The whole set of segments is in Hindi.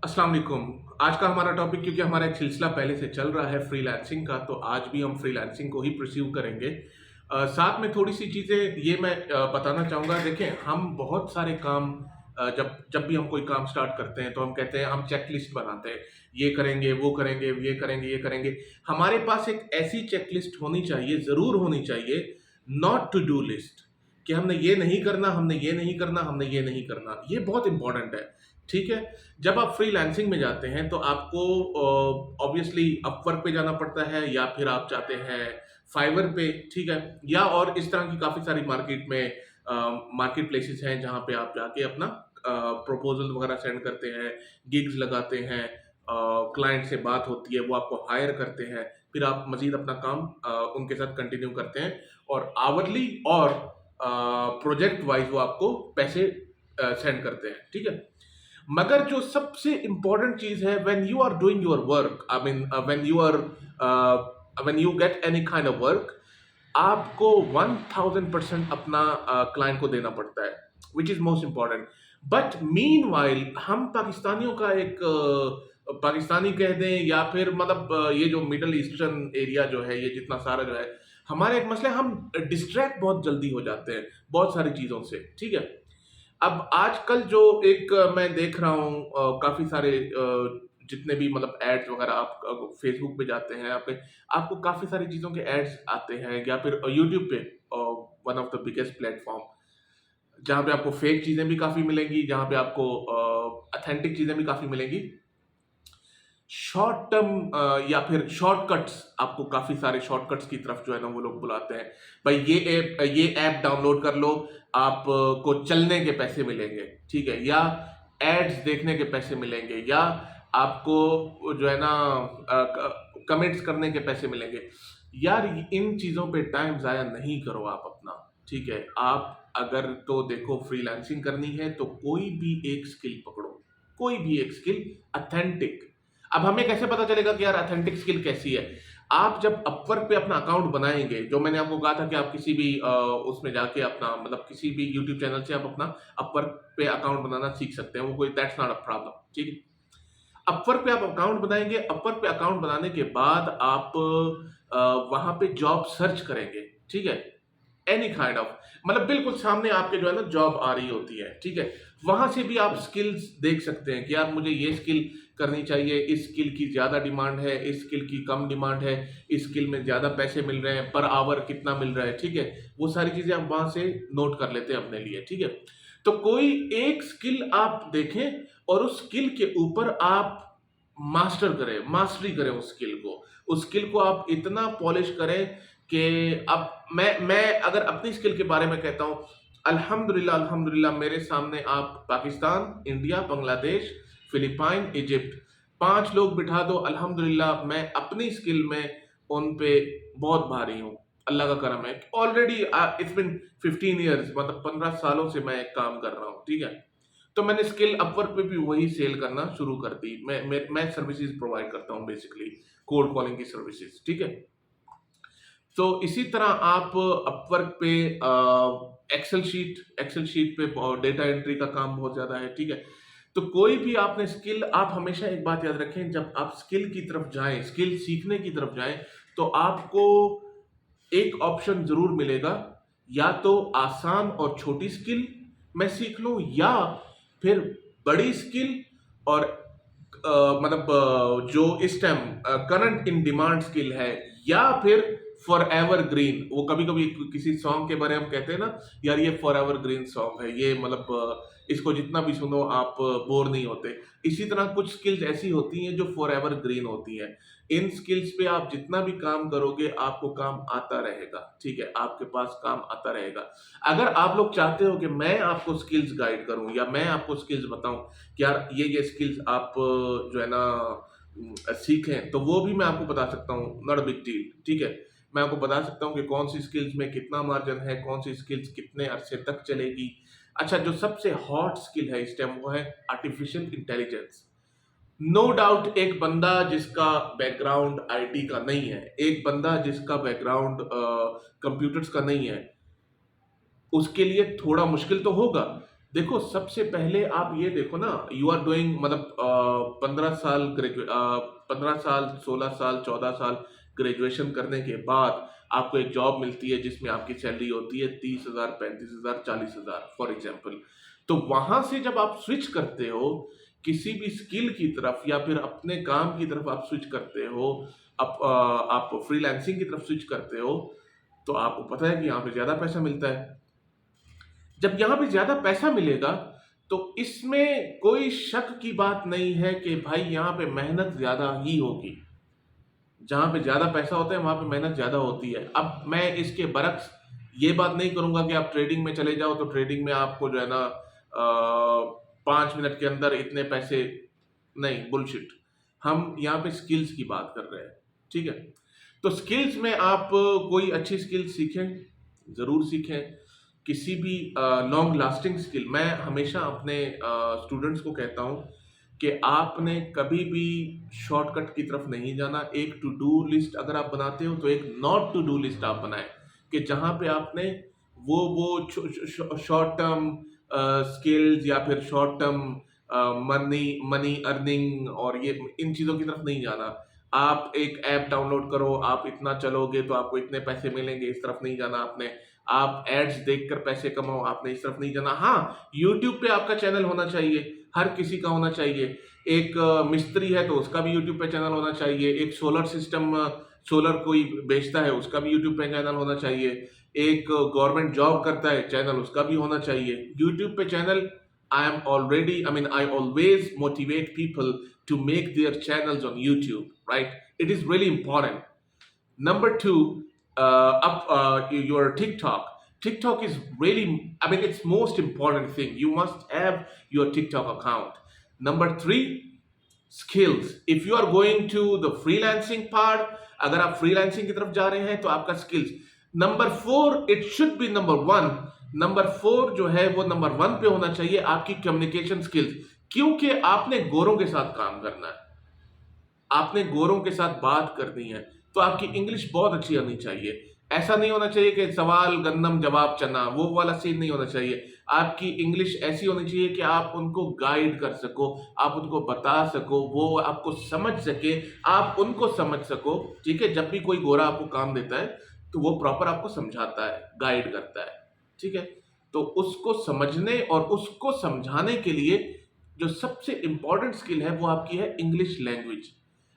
अस्सलाम वालेकुम। आज का हमारा टॉपिक, क्योंकि हमारा एक सिलसिला पहले से चल रहा है फ्रीलांसिंग का, तो आज भी हम फ्रीलांसिंग को ही परस्यू करेंगे। साथ में थोड़ी सी चीज़ें ये मैं बताना चाहूँगा। देखें, हम बहुत सारे काम जब जब भी हम कोई काम स्टार्ट करते हैं तो हम कहते हैं, हम चेकलिस्ट बनाते हैं, ये करेंगे, वो करेंगे, ये करेंगे, ये करेंगे। हमारे पास एक ऐसी चेकलिस्ट होनी चाहिए, ज़रूर होनी चाहिए, नॉट टू डू लिस्ट, कि हमने ये नहीं करना, हमने ये नहीं करना, हमने ये नहीं करना। ये बहुत इंपॉर्टेंट है, ठीक है? जब आप फ्रीलांसिंग में जाते हैं तो आपको ऑब्वियसली अपवर्क पे जाना पड़ता है, या फिर आप जाते हैं फाइवर पे, ठीक है? या और इस तरह की काफ़ी सारी मार्केट में मार्केट प्लेसेस हैं जहाँ पे आप जाके अपना प्रपोजल वगैरह सेंड करते हैं, गिग्स लगाते हैं, क्लाइंट से बात होती है, वो आपको हायर करते हैं, फिर आप मजीद अपना काम उनके साथ कंटिन्यू करते हैं, और आवरली और प्रोजेक्ट वाइज वो आपको पैसे सेंड करते हैं, ठीक है? मगर जो सबसे इंपॉर्टेंट चीज है, when you are doing your work, I mean when you get any kind of work, आपको 1000% अपना क्लाइंट को देना पड़ता है, which is most important. But meanwhile हम पाकिस्तानियों का एक पाकिस्तानी कह दें, या फिर मतलब ये जो मिडल ईस्टर्न एरिया जो है, ये जितना सारा जो है, हमारे एक मसला है, हम डिस्ट्रैक्ट बहुत जल्दी हो जाते हैं बहुत सारी चीजों से, ठीक है? अब आजकल जो एक मैं देख रहा हूँ, काफ़ी सारे जितने भी मतलब एड्स वगैरह, आप फेसबुक पे जाते हैं, आप आपको काफ़ी सारी चीज़ों के एड्स आते हैं, या फिर यूट्यूब पे, one of the biggest platform, जहाँ पे आपको फेक चीज़ें भी काफ़ी मिलेंगी, जहाँ पे आपको ऑथेंटिक चीज़ें भी काफ़ी मिलेंगी। शॉर्ट टर्म या फिर शॉर्टकट्स, आपको काफ़ी सारे शॉर्टकट्स की तरफ जो है ना वो लोग बुलाते हैं। भाई ये ऐप डाउनलोड कर लो, आपको चलने के पैसे मिलेंगे, ठीक है? या एड्स देखने के पैसे मिलेंगे, या आपको जो है ना कमेंट्स करने के पैसे मिलेंगे। यार, इन चीज़ों पे टाइम ज़ाया नहीं करो आप अपना, ठीक है? आप अगर तो देखो फ्रीलांसिंग करनी है तो कोई भी एक स्किल पकड़ो, कोई भी एक स्किल ऑथेंटिक। अब हमें कैसे पता चलेगा कि यार ऑथेंटिक स्किल कैसी है? आप जब अपवर्क पे अपना अकाउंट बनाएंगे, जो मैंने आपको कहा था कि आप किसी भी उसमें जाके अपना मतलब किसी भी यूट्यूब चैनल से आप अपना अपवर्क पे अकाउंट बनाना सीख सकते हैं, वो कोई दैट्स नॉट अ प्रॉब्लम, ठीक है? अपवर्क पे आप अकाउंट बनाएंगे, अपवर्क पे अकाउंट बनाने के बाद आप वहां पे जॉब सर्च करेंगे, ठीक है? एनी काइंड ऑफ, मतलब बिल्कुल सामने आपके जो है ना जॉब आ रही होती है, ठीक है? वहां से भी आप स्किल्स देख सकते हैं कि यार मुझे ये स्किल करनी चाहिए, इस स्किल की ज्यादा डिमांड है, इस स्किल की कम डिमांड है, इस स्किल में ज्यादा पैसे मिल रहे हैं, पर आवर कितना मिल रहा है, ठीक है? वो सारी चीजें आप वहां से नोट कर लेते हैं अपने लिए, ठीक है? तो कोई एक स्किल आप देखें, और उस स्किल के ऊपर आप मास्टरी करें उस स्किल को। उस स्किल को आप इतना पॉलिश करें कि अब मैं अगर अपनी स्किल के बारे में कहता हूँ, अल्हम्दुलिल्लाह अल्हम्दुलिल्लाह, मेरे सामने आप Pakistan, India, Bangladesh, Philippine, Egypt, 5 लोग बिठा दो, अल्हम्दुलिल्लाह मैं अपनी स्किल में उन पे बहुत भारी हूँ। अल्लाह का करम है। ऑलरेडी इट्स बिन 15 इयर्स, मतलब 15 सालों से मैं काम कर रहा हूँ, ठीक है? तो मैंने स्किल अपवर्क पे भी वही सेल करना शुरू कर दी। मैं सर्विसेज प्रोवाइड करता हूँ, बेसिकली कोल्ड कॉलिंग की सर्विसेज, ठीक है? तो इसी तरह आप अपवर्क पे एक्सेल शीट पे डेटा एंट्री का काम बहुत ज्यादा है, ठीक है? तो कोई भी आपने स्किल, आप हमेशा एक बात याद रखें, जब आप स्किल की तरफ जाएं, स्किल सीखने की तरफ जाएं, तो आपको एक ऑप्शन जरूर मिलेगा, या तो आसान और छोटी स्किल मैं सीख लूं, या फिर बड़ी स्किल और मतलब जो इस time current in demand skill है, या फिर फॉर एवर ग्रीन। वो कभी कभी किसी सॉन्ग के बारे में हम कहते हैं ना, यार ये फॉर एवर ग्रीन सॉन्ग है, ये मतलब इसको जितना भी सुनो आप बोर नहीं होते। इसी तरह कुछ स्किल्स ऐसी होती हैं जो फॉर एवर ग्रीन होती हैं। इन स्किल्स पे आप जितना भी काम करोगे, आपको काम आता रहेगा, ठीक है? आपके पास काम आता रहेगा। अगर आप लोग चाहते हो कि मैं आपको स्किल्स गाइड करूं, या मैं आपको स्किल्स बताऊं कि यार ये स्किल्स आप जो है ना सीखें, तो वो भी मैं आपको बता सकता हूँ, नॉट अ बिग डील, ठीक है? मैं आपको बता सकता हूँ कि कौन सी स्किल्स में कितना मार्जिन है, कौन सी स्किल्स कितने अरसे तक चलेगी। अच्छा, जो सबसे हॉट स्किल है इस टाइम, वो है आर्टिफिशियल इंटेलिजेंस। नो डाउट, एक बंदा जिसका बैकग्राउंड आईटी का नहीं है, एक बंदा जिसका बैकग्राउंड कंप्यूटर्स का नहीं है, उसके लिए थोड़ा मुश्किल तो होगा। देखो सबसे पहले आप ये देखो ना, यू आर डूइंग मतलब 15 साल 15 साल 16 साल 14 साल ग्रेजुएशन करने के बाद आपको एक जॉब मिलती है जिसमें आपकी सैलरी होती है 30,000 35,000 40,000 फॉर एग्जाम्पल। तो वहां से जब आप स्विच करते हो किसी भी स्किल की तरफ या फिर अपने काम की तरफ आप स्विच करते हो, आप फ्रीलांसिंग की तरफ स्विच करते हो, तो आपको पता है कि यहाँ पे ज्यादा पैसा मिलता है। जब यहाँ पे ज्यादा पैसा मिलेगा तो इसमें कोई शक की बात नहीं है कि भाई यहाँ पे मेहनत ज्यादा ही होगी। जहाँ पे ज्यादा पैसा होता है वहां पे मेहनत ज्यादा होती है। अब मैं इसके बरक्स ये बात नहीं करूंगा कि आप ट्रेडिंग में चले जाओ तो ट्रेडिंग में आपको जो है ना 5 मिनट के अंदर इतने पैसे, नहीं, बुलशिट। हम यहाँ पे स्किल्स की बात कर रहे हैं, ठीक है। तो स्किल्स में आप कोई अच्छी स्किल सीखें, जरूर सीखें। किसी भी लॉन्ग लास्टिंग स्किल, मैं हमेशा अपने स्टूडेंट्स को कहता हूं कि आपने कभी भी शॉर्टकट की तरफ नहीं जाना। एक टू डू लिस्ट अगर आप बनाते हो तो एक नॉट टू डू लिस्ट आप बनाएं, कि जहां पे आपने वो शॉर्ट टर्म स्किल्स या फिर short term money money earning और ये इन चीजों की तरफ नहीं जाना। आप एक ऐप डाउनलोड करो, आप इतना चलोगे तो आपको इतने पैसे मिलेंगे, इस तरफ नहीं जाना आपने। आप एड्स देखकर पैसे कमाओ, आपने इस तरफ नहीं जाना। हाँ, यूट्यूब पे आपका चैनल होना चाहिए, हर किसी का होना चाहिए। एक मिस्त्री है तो उसका भी यूट्यूब पे चैनल होना चाहिए। एक सोलर सिस्टम, सोलर कोई बेचता है उसका भी यूट्यूब पे चैनल होना चाहिए। एक गवर्नमेंट जॉब करता है चैनल उसका भी होना चाहिए। यूट्यूब पे channel, I mean, I always motivate people to make their channels on YouTube, right? It is really important. Number two, your TikTok. TikTok is really, I mean, it's most important thing. You must have your TikTok account. Number three, skills. If you are going to the freelancing part, अगर आप freelancing की तरफ जा रहे हैं तो आपका skills. Number four, it should be number one. Number 4 जो है वो नंबर 1 पे होना चाहिए आपकी कम्युनिकेशन स्किल्स, क्योंकि आपने गोरों के साथ काम करना है, आपने गोरों के साथ बात करनी है, तो आपकी इंग्लिश बहुत अच्छी होनी चाहिए। ऐसा नहीं होना चाहिए कि सवाल गंदम जवाब चना, वो वाला सीन नहीं होना चाहिए। आपकी इंग्लिश ऐसी होनी चाहिए कि आप उनको गाइड कर सको, आप उनको बता सको, वो आपको समझ सके, आप उनको समझ सको। ठीक है, जब भी कोई गोरा आपको काम देता है तो वो प्रॉपर आपको समझाता है, गाइड करता है, ठीक है। तो उसको समझने और उसको समझाने के लिए जो सबसे इंपॉर्टेंट स्किल है वो आपकी है इंग्लिश लैंग्वेज।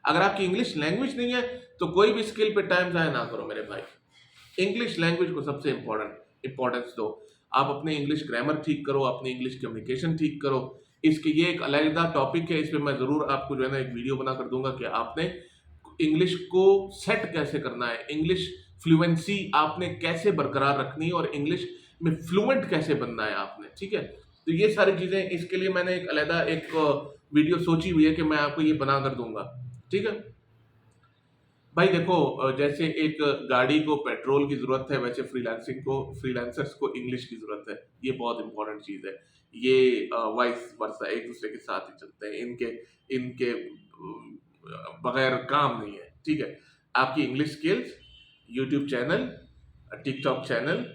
अगर आपकी इंग्लिश लैंग्वेज नहीं है तो कोई भी स्किल पे टाइम जाया ना करो मेरे भाई। इंग्लिश लैंग्वेज को सबसे इंपॉर्टेंस दो। आप अपने इंग्लिश ग्रामर ठीक करो, अपनी इंग्लिश कम्युनिकेशन ठीक करो। इसके ये एक अलग टॉपिक है, इस पे मैं जरूर आपको जो है ना एक वीडियो बना कर दूंगा कि आपने इंग्लिश को सेट कैसे करना है, इंग्लिश फ्लुएंसी आपने कैसे बरकरार रखनी है और इंग्लिश में फ्लुएंट कैसे बनना है आपने, ठीक है। तो ये सारी चीजें, इसके लिए मैंने एक अलग एक वीडियो सोची हुई है कि मैं आपको ये बना कर दूंगा, ठीक है। भाई देखो, जैसे एक गाड़ी को पेट्रोल की जरूरत है वैसे फ्रीलांसर्स को इंग्लिश की जरूरत है। ये बहुत इंपॉर्टेंट चीज है। ये वाइस वर्सा एक दूसरे के साथ ही चलते हैं, इनके इनके बगैर काम नहीं है, ठीक है। आपकी English skills, YouTube channel, TikTok channel,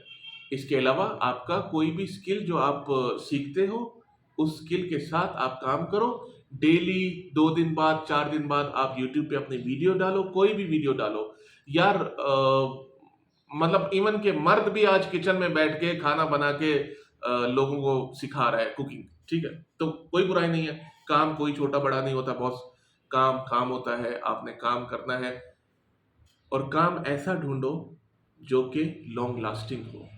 इसके अलावा आपका कोई भी स्किल जो आप सीखते हो उस स्किल के साथ आप काम करो। डेली 2 दिन बाद 4 दिन बाद आप यूट्यूब पे अपनी वीडियो डालो, कोई भी वीडियो डालो यार। मतलब इवन के मर्द भी आज किचन में बैठ के खाना बना के लोगों को सिखा रहा है कुकिंग, ठीक है। तो कोई बुराई नहीं है, काम कोई छोटा बड़ा नहीं होता बॉस। काम काम होता है, आपने काम करना है और काम ऐसा ढूंढो जो कि लॉन्ग लास्टिंग हो।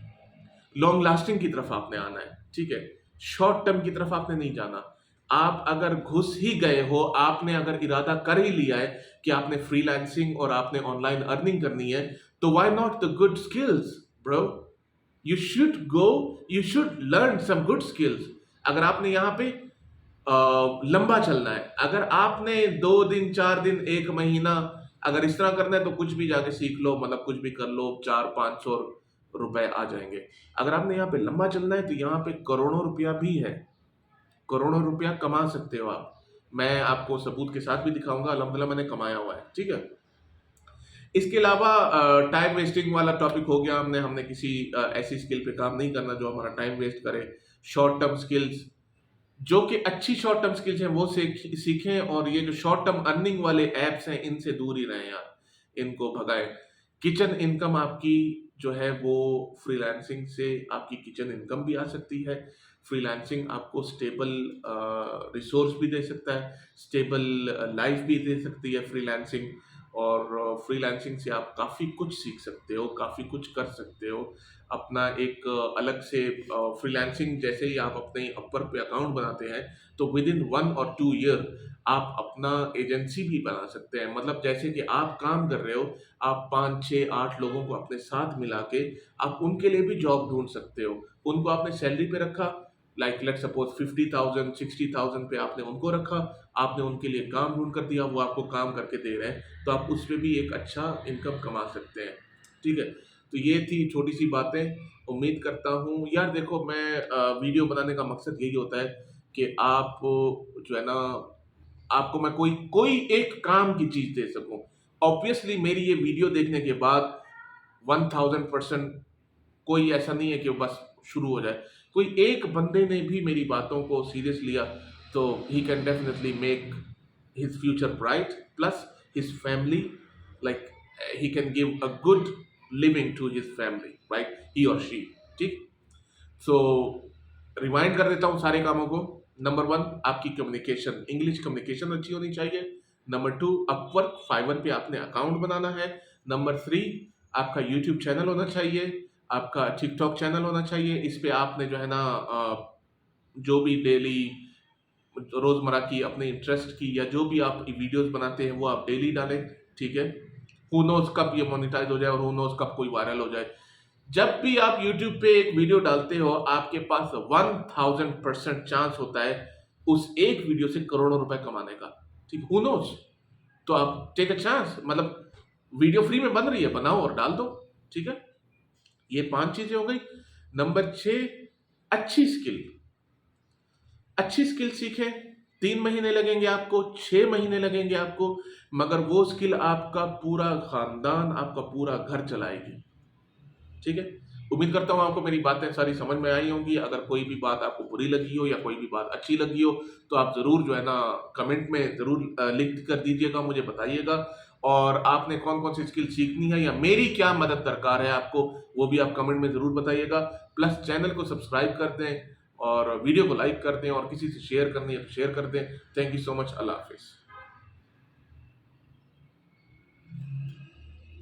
लॉन्ग लास्टिंग की तरफ आपने आना है, ठीक है। शॉर्ट टर्म की तरफ आपने नहीं जाना। आप अगर घुस ही गए हो, आपने अगर इरादा कर ही लिया है कि आपने फ्रीलांसिंग और आपने ऑनलाइन अर्निंग करनी है, तो why not the good skills bro. You should go, you should learn some good skills. अगर आपने यहाँ पे लंबा चलना है, अगर आपने 2 दिन 4 दिन 1 महीना अगर इस तरह करना है तो कुछ भी जाके सीख लो, मतलब कुछ भी कर लो, 400-500 रुपए आ जाएंगे। अगर आपने यहाँ पे लंबा चलना है तो यहाँ पे करोड़ों रुपया भी है, करोड़ों रुपया कमा सकते हो आप। मैं आपको सबूत के साथ भी दिखाऊंगा, अल्हम्दुलिल्लाह मैंने कमाया हुआ है, ठीक है। इसके अलावा टाइम वेस्टिंग वाला टॉपिक हो गया। हमने किसी ऐसी स्किल पे काम नहीं करना जो हमारा टाइम वेस्ट करे। शॉर्ट टर्म स्किल्स, जो कि अच्छी शॉर्ट टर्म स्किल्स हैं वो सीखें, और ये जो शॉर्ट टर्म अर्निंग वाले एप्स हैं इनसे दूर ही रहें यार, इनको भगाएं। किचन इनकम आपकी जो है वो फ्रीलांसिंग से आपकी किचन इनकम भी आ सकती है। फ्रीलांसिंग आपको स्टेबल रिसोर्स भी दे सकता है, स्टेबल लाइफ भी दे सकती है फ्रीलांसिंग। और फ्रीलांसिंग से आप काफ़ी कुछ सीख सकते हो, काफ़ी कुछ कर सकते हो। अपना एक अलग से फ्रीलांसिंग, जैसे ही आप अपने अपवर्क पे अकाउंट बनाते हैं तो विद इन 1 और 2 ईयर आप अपना एजेंसी भी बना सकते हैं। मतलब जैसे कि आप काम कर रहे हो, आप 5 6 8 लोगों को अपने साथ मिला के आप उनके लिए भी जॉब ढूंढ सकते हो। उनको आपने सैलरी पे रखा, लाइक लेट सपोज 50,000 60,000 पे आपने उनको रखा, आपने उनके लिए काम ढूंढ कर दिया, वो आपको काम करके दे रहे हैं, तो आप उस पे भी एक अच्छा इनकम कमा सकते हैं। ठीक है, तो ये थी छोटी सी बातें। उम्मीद करता हूँ यार, देखो मैं वीडियो बनाने का मकसद यही होता है कि आप जो है ना, आपको मैं कोई कोई एक काम की चीज दे सकूं। ऑब्वियसली मेरी ये वीडियो देखने के बाद 1000% कोई ऐसा नहीं है कि वो बस शुरू हो जाए। कोई एक बंदे ने भी मेरी बातों को सीरियस लिया तो he can definitely make his future bright, plus his family, like he can give a good living to his family, right, he और शी। ठीक। सो रिमाइंड कर देता हूँ सारे कामों को। नंबर 1, आपकी कम्युनिकेशन, इंग्लिश कम्युनिकेशन अच्छी होनी चाहिए। नंबर 2, अपवर्क फाइवर पे आपने अकाउंट बनाना है। नंबर 3, आपका यूट्यूब चैनल होना चाहिए, आपका टिकटॉक चैनल होना चाहिए। इस पे आपने जो है ना जो भी डेली रोजमर्रा की अपने इंटरेस्ट की या जो भी आप वीडियोस बनाते हैं वो आप डेली डालें। ठीक है, हु नोज कब ये मोनेटाइज हो जाए और हु नोज कब कोई वायरल हो जाए। जब भी आप YouTube पे एक वीडियो डालते हो, आपके पास 1000% चांस होता है उस एक वीडियो से करोड़ों रुपए कमाने का। ठीक, हु नोज। तो आप टेक अ चांस, मतलब वीडियो फ्री में बन रही है, बनाओ और डाल दो। ठीक है, ये 5 चीजें हो गई। नंबर 6, अच्छी स्किल। अच्छी स्किल सीखें। 3 महीने लगेंगे आपको, 6 महीने लगेंगे आपको, मगर वो स्किल आपका पूरा खानदान, आपका पूरा घर चलाएगी। ठीक है, उम्मीद करता हूँ आपको मेरी बातें सारी समझ में आई होंगी। अगर कोई भी बात आपको बुरी लगी हो या कोई भी बात अच्छी लगी हो तो आप ज़रूर जो है ना कमेंट में ज़रूर लिख कर दीजिएगा, मुझे बताइएगा। और आपने कौन कौन सी स्किल सीखनी है या मेरी क्या मदद दरकार है आपको, वो भी आप कमेंट में ज़रूर बताइएगा। प्लस चैनल को सब्सक्राइब कर दें और वीडियो को लाइक कर दें, और किसी से शेयर करनी है तो शेयर कर दें। Thank you so much. अल्लाह हाफिज़।